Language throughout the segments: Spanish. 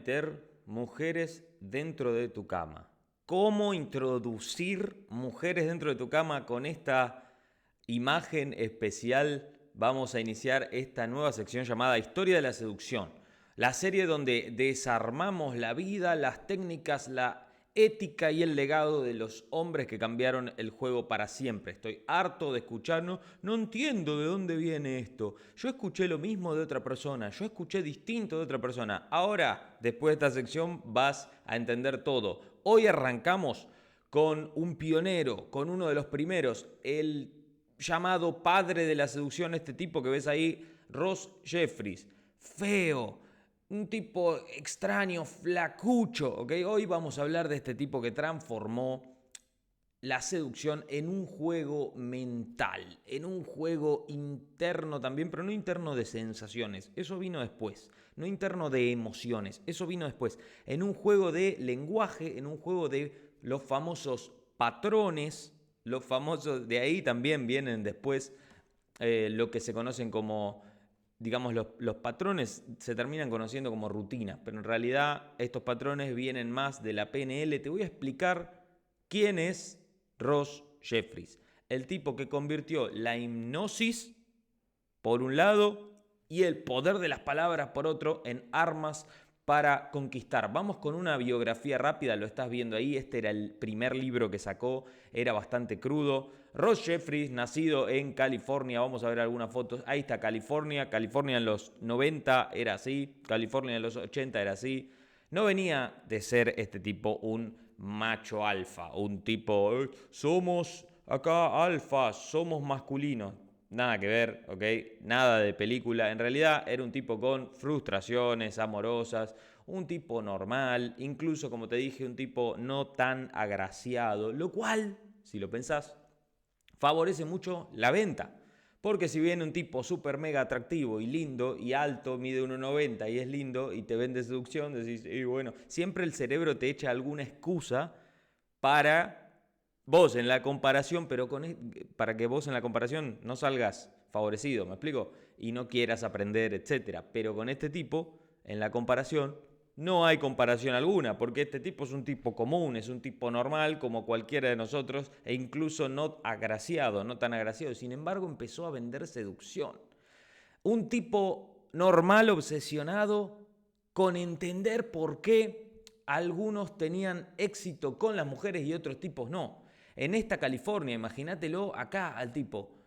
Meter mujeres dentro de tu cama. ¿Cómo introducir mujeres dentro de tu cama? Con esta imagen especial vamos a iniciar esta nueva sección llamada Historia de la Seducción. La serie donde desarmamos la vida, las técnicas, la ética y el legado de los hombres que cambiaron el juego para siempre. Estoy harto de escuchar, no entiendo de dónde viene esto. Yo escuché lo mismo de otra persona, yo escuché distinto de otra persona. Ahora, después de esta sección, vas a entender todo. Hoy arrancamos con un pionero, con uno de los primeros, el llamado padre de la seducción, este tipo que ves ahí, Ross Jeffries. Feo, un tipo extraño, flacucho, ¿ok? Hoy vamos a hablar de este tipo que transformó la seducción en un juego mental, en un juego interno también, pero no interno de sensaciones, eso vino después, no interno de emociones, eso vino después, en un juego de lenguaje, en un juego de los famosos patrones, los famosos, de ahí también vienen después lo que se conocen como, digamos, los patrones se terminan conociendo como rutinas, pero en realidad estos patrones vienen más de la PNL. Te voy a explicar quién es Ross Jeffries, el tipo que convirtió la hipnosis por un lado y el poder de las palabras por otro en armas para conquistar. Vamos con una biografía rápida, lo estás viendo ahí, este era el primer libro que sacó, era bastante crudo. Ross Jeffries, nacido en California, vamos a ver algunas fotos, ahí está California en los 90 era así, California en los 80 era así. No venía de ser este tipo un macho alfa, un tipo, somos acá alfas, somos masculinos. Nada que ver, ¿ok? Nada de película. En realidad era un tipo con frustraciones amorosas, un tipo normal, incluso como te dije, un tipo no tan agraciado, lo cual, si lo pensás, favorece mucho la venta. Porque si viene un tipo súper mega atractivo y lindo y alto, mide 1,90 y es lindo y te vende seducción, decís, y bueno, siempre el cerebro te echa alguna excusa para vos en la comparación, pero para que vos en la comparación no salgas favorecido, ¿me explico? Y no quieras aprender, etcétera. Pero con este tipo, en la comparación, no hay comparación alguna, porque este tipo es un tipo común, es un tipo normal como cualquiera de nosotros e incluso no agraciado, no tan agraciado. Sin embargo, empezó a vender seducción. Un tipo normal, obsesionado con entender por qué algunos tenían éxito con las mujeres y otros tipos no. En esta California, imagínatelo acá al tipo,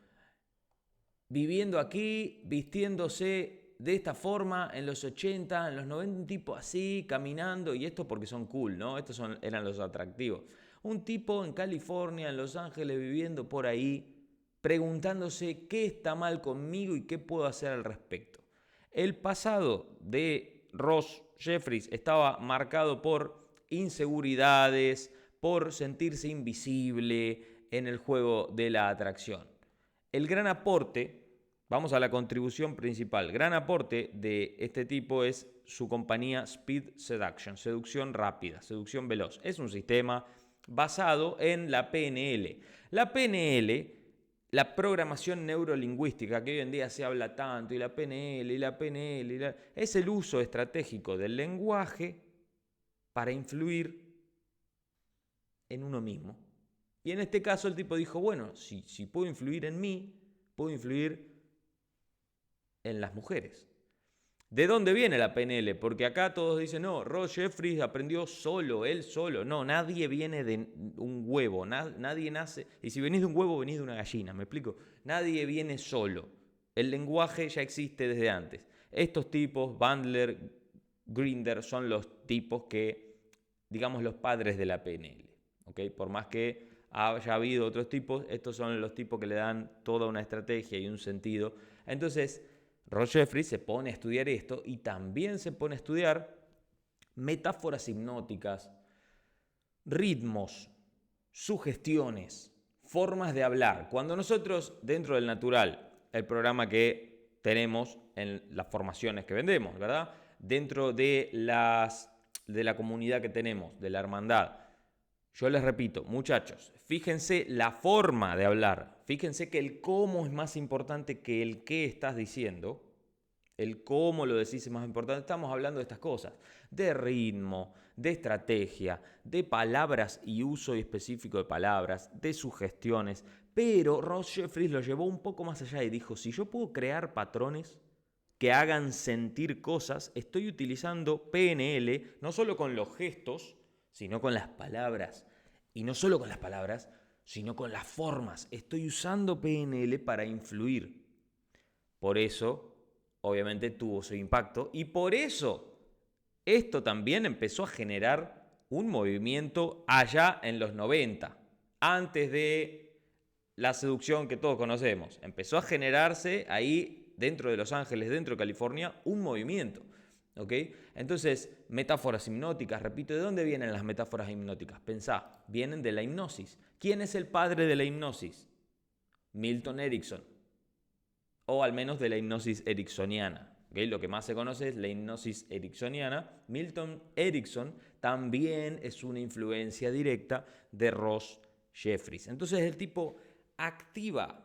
viviendo aquí, vistiéndose de esta forma en los 80, en los 90, un tipo así, caminando, y esto porque son cool, ¿no? Eran los atractivos. Un tipo en California, en Los Ángeles, viviendo por ahí, preguntándose qué está mal conmigo y qué puedo hacer al respecto. El pasado de Ross Jeffries estaba marcado por inseguridades, por sentirse invisible en el juego de la atracción. El gran aporte, vamos a la contribución principal, gran aporte de este tipo es su compañía Speed Seduction, seducción rápida, seducción veloz. Es un sistema basado en la PNL. La PNL, la programación neurolingüística, que hoy en día se habla tanto, y la PNL, y la PNL, es el uso estratégico del lenguaje para influir en uno mismo. Y en este caso el tipo dijo, bueno, si puedo influir en mí, puedo influir en las mujeres. ¿De dónde viene la PNL? Porque acá todos dicen, no, Ross Jeffries aprendió solo, él solo. No, nadie viene de un huevo, nadie nace. Y si venís de un huevo, venís de una gallina, ¿me explico? Nadie viene solo. El lenguaje ya existe desde antes. Estos tipos, Bandler, Grinder, son los tipos que, digamos, los padres de la PNL. ¿Okay? Por más que haya habido otros tipos, estos son los tipos que le dan toda una estrategia y un sentido. Entonces, Ross Jeffries se pone a estudiar esto y también se pone a estudiar metáforas hipnóticas, ritmos, sugestiones, formas de hablar. Cuando nosotros, dentro del Natural, el programa que tenemos en las formaciones que vendemos, ¿verdad? Dentro de la comunidad que tenemos, de la hermandad, yo les repito, muchachos, fíjense la forma de hablar, fíjense que el cómo es más importante que el qué estás diciendo, el cómo lo decís es más importante, estamos hablando de estas cosas. de ritmo, de estrategia, de palabras y uso específico de palabras, de sugestiones. Pero Ross Jeffries lo llevó un poco más allá y dijo, si yo puedo crear patrones que hagan sentir cosas, estoy utilizando PNL no solo con los gestos, sino con las palabras. Y no solo con las palabras, sino con las formas. Estoy usando PNL para influir. Por eso, obviamente, tuvo su impacto. Y por eso, esto también empezó a generar un movimiento allá en los 90, antes de la seducción que todos conocemos. Empezó a generarse ahí, dentro de Los Ángeles, dentro de California, un movimiento. ¿Okay? Entonces, metáforas hipnóticas, repito, ¿de dónde vienen las metáforas hipnóticas? Pensá, vienen de la hipnosis. ¿Quién es el padre de la hipnosis? Milton Erickson, o al menos de la hipnosis ericksoniana. ¿Okay? Lo que más se conoce es la hipnosis ericksoniana. Milton Erickson también es una influencia directa de Ross Jeffries. Entonces el tipo activa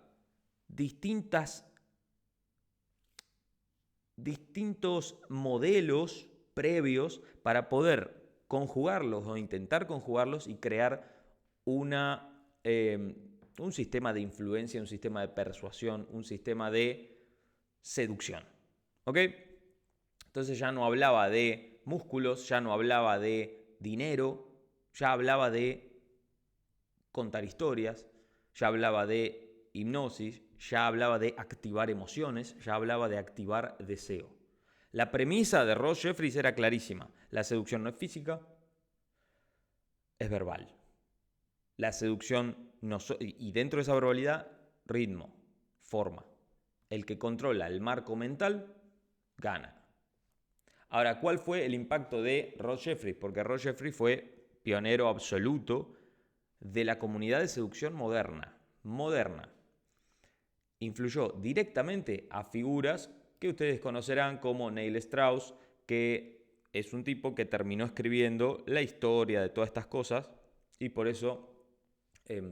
distintos modelos previos para poder conjugarlos o intentar conjugarlos y crear un sistema de influencia, un sistema de persuasión, un sistema de seducción. ¿Ok? Entonces ya no hablaba de músculos, ya no hablaba de dinero, ya hablaba de contar historias, ya hablaba de hipnosis, ya hablaba de activar emociones, ya hablaba de activar deseo. La premisa de Ross Jeffries era clarísima. La seducción no es física, es verbal. La seducción no y dentro de esa verbalidad, ritmo, forma. El que controla el marco mental, gana. Ahora, ¿cuál fue el impacto de Ross Jeffries? Porque Ross Jeffries fue pionero absoluto de la comunidad de seducción moderna. Influyó directamente a figuras que ustedes conocerán como Neil Strauss, que es un tipo que terminó escribiendo la historia de todas estas cosas y por eso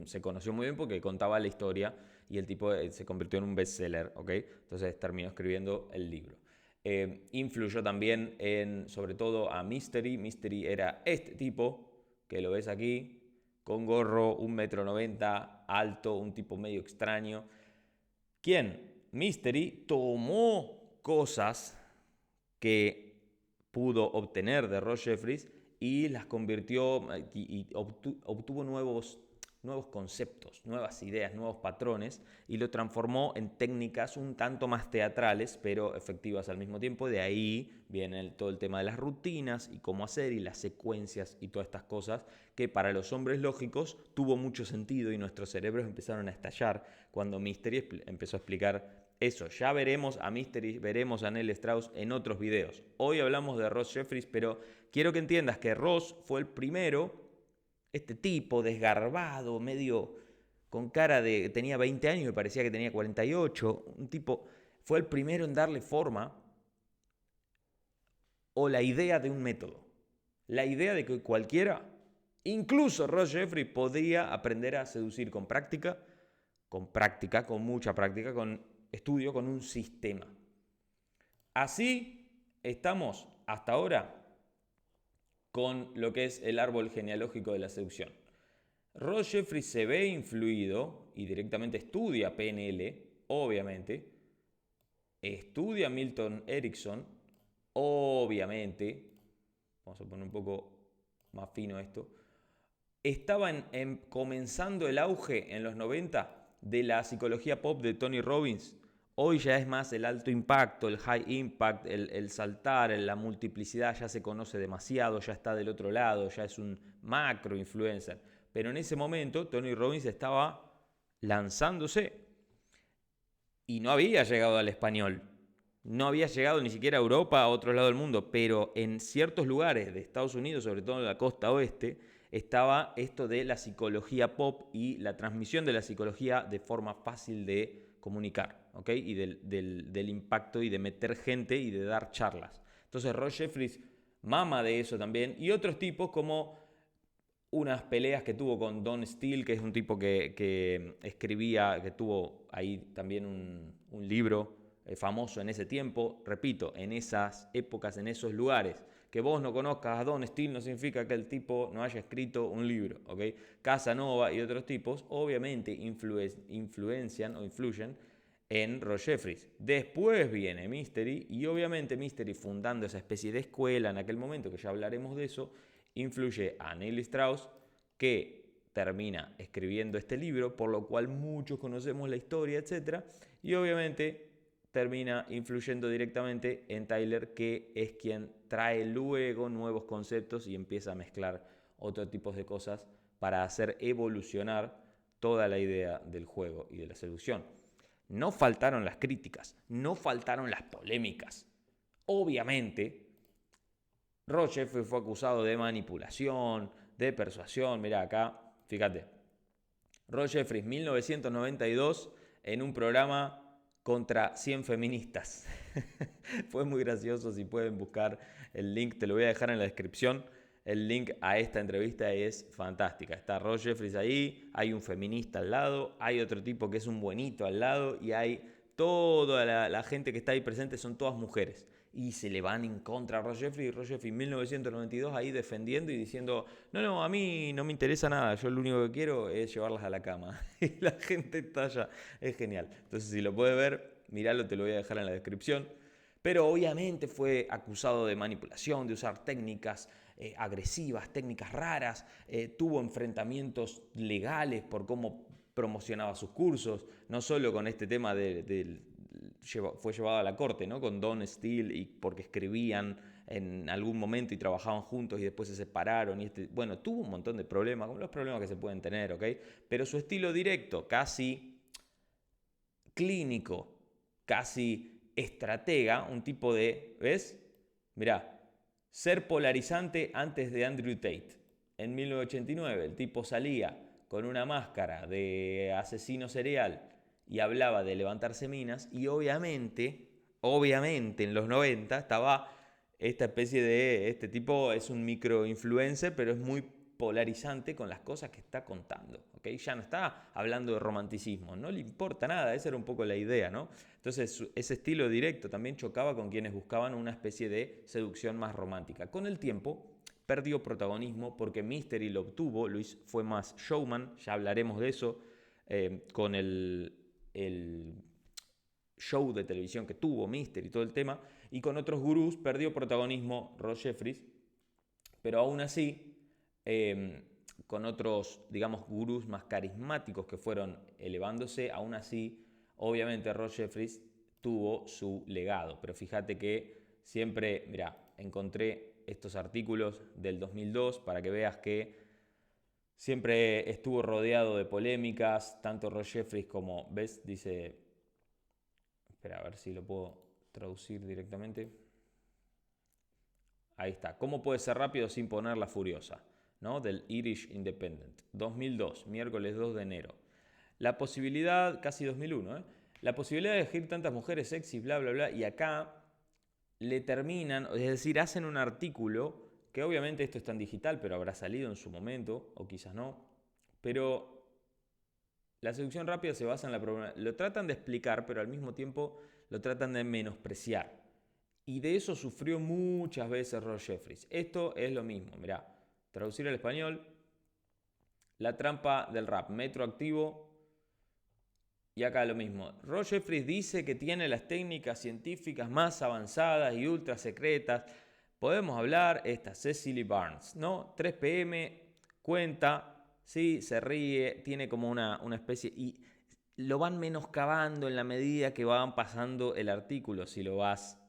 se conoció muy bien porque contaba la historia y el tipo se convirtió en un bestseller, ¿ok? Entonces terminó escribiendo el libro. Influyó también sobre todo a Mystery. Mystery era este tipo, que lo ves aquí, con gorro, 1,90 m, alto, un tipo medio extraño. ¿Quién? Mystery tomó cosas que pudo obtener de Ross Jeffries y las convirtió y obtuvo nuevos conceptos, nuevas ideas, nuevos patrones y lo transformó en técnicas un tanto más teatrales pero efectivas al mismo tiempo. De ahí viene todo el tema de las rutinas y cómo hacer y las secuencias y todas estas cosas que para los hombres lógicos tuvo mucho sentido y nuestros cerebros empezaron a estallar cuando Mystery empezó a explicar eso. Ya veremos a Mystery, veremos a Neil Strauss en otros videos. Hoy hablamos de Ross Jeffries, pero quiero que entiendas que Ross fue el primero, este tipo desgarbado, medio con cara de... tenía 20 años y parecía que tenía 48. Un tipo... fue el primero en darle forma o la idea de un método. La idea de que cualquiera, incluso Ross Jeffries, podría aprender a seducir con práctica, con mucha práctica, con estudio, con un sistema. Así estamos hasta ahora con lo que es el árbol genealógico de la seducción. Ross Jeffries se ve influido y directamente estudia PNL, obviamente, estudia Milton Erickson, obviamente, vamos a poner un poco más fino esto, estaba comenzando el auge en los 90 de la psicología pop de Tony Robbins. Hoy ya es más el alto impacto, el high impact, el saltar, la multiplicidad, ya se conoce demasiado, ya está del otro lado, ya es un macro influencer. Pero en ese momento Tony Robbins estaba lanzándose y no había llegado al español. No había llegado ni siquiera a Europa, a otro lado del mundo, pero en ciertos lugares de Estados Unidos, sobre todo en la costa oeste, estaba esto de la psicología pop y la transmisión de la psicología de forma fácil de comunicar, ¿ok? Y del impacto y de meter gente y de dar charlas. Entonces Ross Jeffries mama de eso también y otros tipos como unas peleas que tuvo con Don Steele, que es un tipo que escribía, que tuvo ahí también un libro famoso en ese tiempo, repito, en esas épocas, en esos lugares. Que vos no conozcas a Don Steele no significa que el tipo no haya escrito un libro, ¿ok? Casanova y otros tipos obviamente influencian o influyen en Roger Jeffries. Después viene Mystery y obviamente Mystery, fundando esa especie de escuela en aquel momento, que ya hablaremos de eso, influye a Neil Strauss, que termina escribiendo este libro, por lo cual muchos conocemos la historia, etc. Y obviamente termina influyendo directamente en Tyler, que es quien trae luego nuevos conceptos y empieza a mezclar otro tipo de cosas para hacer evolucionar toda la idea del juego y de la seducción. No faltaron las críticas, no faltaron las polémicas. Obviamente, Roger fue acusado de manipulación, de persuasión. Mirá acá, fíjate. Roger Jeffries, 1992, en un programa contra 100 feministas. Fue muy gracioso. Si pueden buscar el link, te lo voy a dejar en la descripción. El link a esta entrevista es fantástica. Está Roger Jeffries ahí, hay un feminista al lado, hay otro tipo que es un buenito al lado y hay toda la gente que está ahí presente, son todas mujeres. Y se le van en contra a Roger Jeffries. Y Roger Jeffries en 1992 ahí defendiendo y diciendo: no, a mí no me interesa nada, yo lo único que quiero es llevarlas a la cama. Y la gente estalla, es genial. Entonces, si lo puedes ver, míralo, te lo voy a dejar en la descripción. Pero obviamente fue acusado de manipulación, de usar técnicas agresivas, técnicas raras, tuvo enfrentamientos legales por cómo promocionaba sus cursos, no solo con este tema fue llevado a la corte, ¿no? Con Don Steele, y porque escribían en algún momento y trabajaban juntos y después se separaron. Bueno, tuvo un montón de problemas, como los problemas que se pueden tener, ¿ok? Pero su estilo directo, casi clínico, casi estratega, un tipo de, ¿ves? Mirá, ser polarizante antes de Andrew Tate. En 1989 el tipo salía con una máscara de asesino serial y hablaba de levantarse minas, y obviamente en los 90 estaba esta especie de, este tipo es un micro-influencer, pero es muy polarizante con las cosas que está contando, ¿ok? Ya no está hablando de romanticismo, no le importa nada, esa era un poco la idea, ¿no? Entonces ese estilo directo también chocaba con quienes buscaban una especie de seducción más romántica. Con el tiempo perdió protagonismo porque Mystery lo obtuvo, Luis fue más showman, ya hablaremos de eso, con el show de televisión que tuvo Mystery y todo el tema, y con otros gurús perdió protagonismo Roger Jeffries, pero aún así, con otros, digamos, gurús más carismáticos que fueron elevándose, aún así, obviamente Roger Jeffries tuvo su legado. Pero fíjate que siempre, mira, encontré estos artículos del 2002 para que veas que siempre estuvo rodeado de polémicas, tanto Roger Jeffries como, ¿ves? Dice, espera, a ver si lo puedo traducir directamente. Ahí está. ¿Cómo puede ser rápido sin ponerla furiosa? ¿No? Del Irish Independent. 2002, miércoles 2 de enero. La posibilidad, casi 2001, la posibilidad de elegir tantas mujeres sexy, bla, bla, bla. Y acá le terminan, es decir, hacen un artículo, que obviamente esto está en digital, pero habrá salido en su momento, o quizás no. Pero la seducción rápida se basa en la... Lo tratan de explicar, pero al mismo tiempo lo tratan de menospreciar. Y de eso sufrió muchas veces Roger Jeffries. Esto es lo mismo, mirá, traducir al español, la trampa del rap, metro activo, y acá lo mismo. Roger Jeffries dice que tiene las técnicas científicas más avanzadas y ultra secretas. Podemos hablar, esta Cecily Barnes, ¿no? 3 PM, cuenta, sí, se ríe, tiene como una especie... Y lo van menoscabando en la medida que van pasando el artículo, si lo vas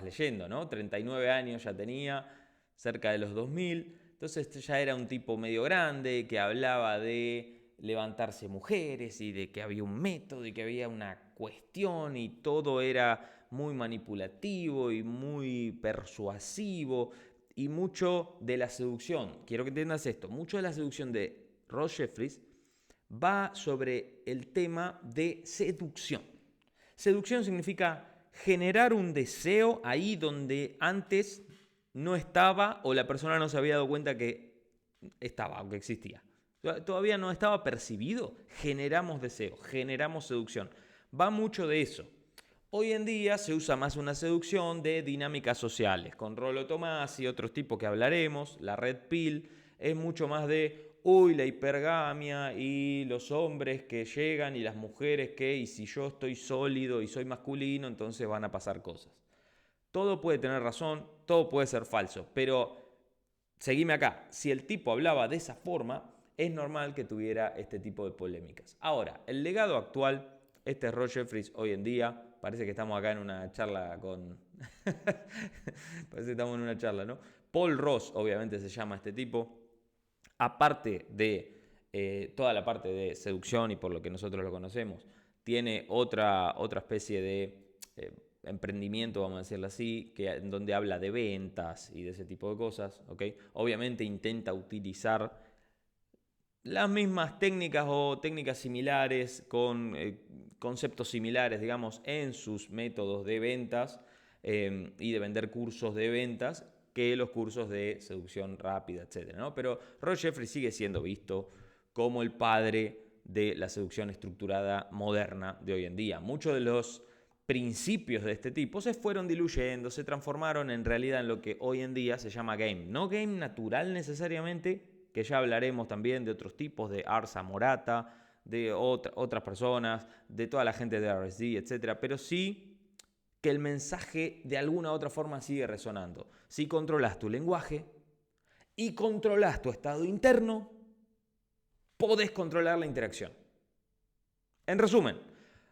leyendo, ¿no? 39 años ya tenía, cerca de los 2000, entonces ya era un tipo medio grande que hablaba de levantarse mujeres y de que había un método y que había una cuestión y todo era muy manipulativo y muy persuasivo, y mucho de la seducción, quiero que entiendas esto, mucho de la seducción de Roger Jeffries va sobre el tema de seducción. Seducción significa generar un deseo ahí donde antes no estaba, o la persona no se había dado cuenta que estaba o que existía. Todavía no estaba percibido. Generamos deseo, generamos seducción. Va mucho de eso. Hoy en día se usa más una seducción de dinámicas sociales, con Rollo Tomás y otros tipos que hablaremos. La Red Pill es mucho más de, uy, la hipergamia y los hombres que llegan y las mujeres que, y si yo estoy sólido y soy masculino, entonces van a pasar cosas. Todo puede tener razón, todo puede ser falso, pero seguime acá, si el tipo hablaba de esa forma, es normal que tuviera este tipo de polémicas. Ahora, el legado actual, este es Ross Jeffries hoy en día, parece que estamos acá en una charla con... parece que estamos en una charla, ¿no? Paul Ross, obviamente se llama este tipo, aparte de toda la parte de seducción y por lo que nosotros lo conocemos, tiene otra especie de emprendimiento, vamos a decirlo así, en donde habla de ventas y de ese tipo de cosas, ¿ok? Obviamente intenta utilizar las mismas técnicas o técnicas similares con conceptos similares, digamos, en sus métodos de ventas y de vender cursos de ventas que los cursos de seducción rápida, etcétera, ¿no? Pero Ross Jeffries sigue siendo visto como el padre de la seducción estructurada moderna de hoy en día. Muchos de los principios de este tipo se fueron diluyendo, se transformaron en realidad en lo que hoy en día se llama game. No game natural necesariamente, que ya hablaremos también de otros tipos, de Arsa Morata, de otras personas, de toda la gente de RSD, etcétera, pero sí que el mensaje de alguna u otra forma sigue resonando. Si controlas tu lenguaje y controlas tu estado interno, podés controlar la interacción. En resumen,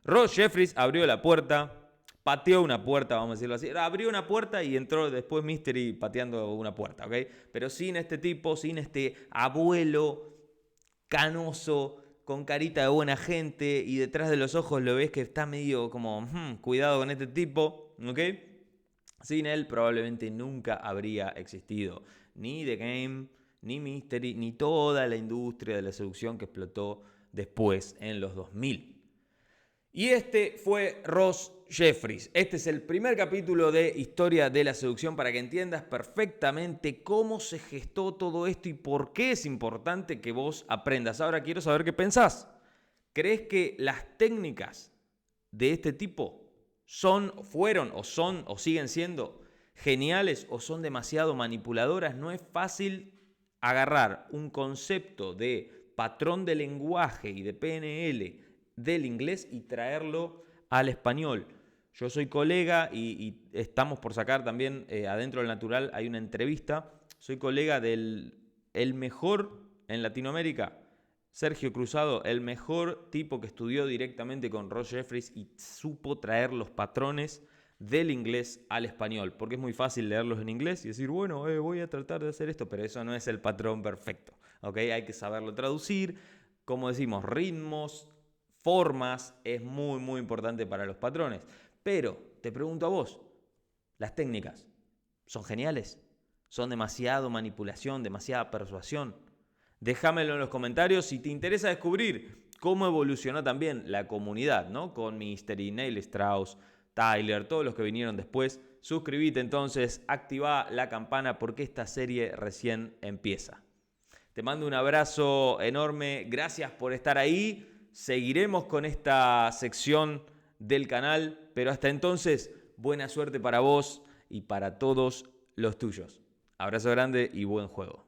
Ross Jeffries abrió la puerta, pateó una puerta, vamos a decirlo así. Abrió una puerta y entró después Mystery pateando una puerta, ¿ok? Pero sin este tipo, sin este abuelo canoso, con carita de buena gente y detrás de los ojos lo ves que está medio como, cuidado con este tipo, ¿ok? Sin él probablemente nunca habría existido ni The Game, ni Mystery, ni toda la industria de la seducción que explotó después en los 2000. Y este fue Ross Jeffries. Este es el primer capítulo de Historia de la Seducción para que entiendas perfectamente cómo se gestó todo esto y por qué es importante que vos aprendas. Ahora quiero saber qué pensás. ¿Crees que las técnicas de este tipo fueron o siguen siendo geniales o son demasiado manipuladoras? No es fácil agarrar un concepto de patrón de lenguaje y de PNL del inglés y traerlo al español. Yo soy colega y estamos por sacar también Adentro del Natural, hay una entrevista. Soy colega del mejor en Latinoamérica, Sergio Cruzado, el mejor tipo que estudió directamente con Ross Jeffries y supo traer los patrones del inglés al español, porque es muy fácil leerlos en inglés y decir, bueno, voy a tratar de hacer esto, pero eso no es el patrón perfecto, ¿ok? Hay que saberlo traducir, como decimos, ritmos, formas, es muy, muy importante para los patrones. Pero te pregunto a vos, ¿las técnicas son geniales? ¿Son demasiado manipulación, demasiada persuasión? Déjamelo en los comentarios si te interesa descubrir cómo evolucionó también la comunidad, ¿no? Con Mystery, Neil Strauss, Tyler, todos los que vinieron después. Suscríbete entonces, activa la campana porque esta serie recién empieza. Te mando un abrazo enorme, gracias por estar ahí. Seguiremos con esta sección del canal, pero hasta entonces, buena suerte para vos y para todos los tuyos. Abrazo grande y buen juego.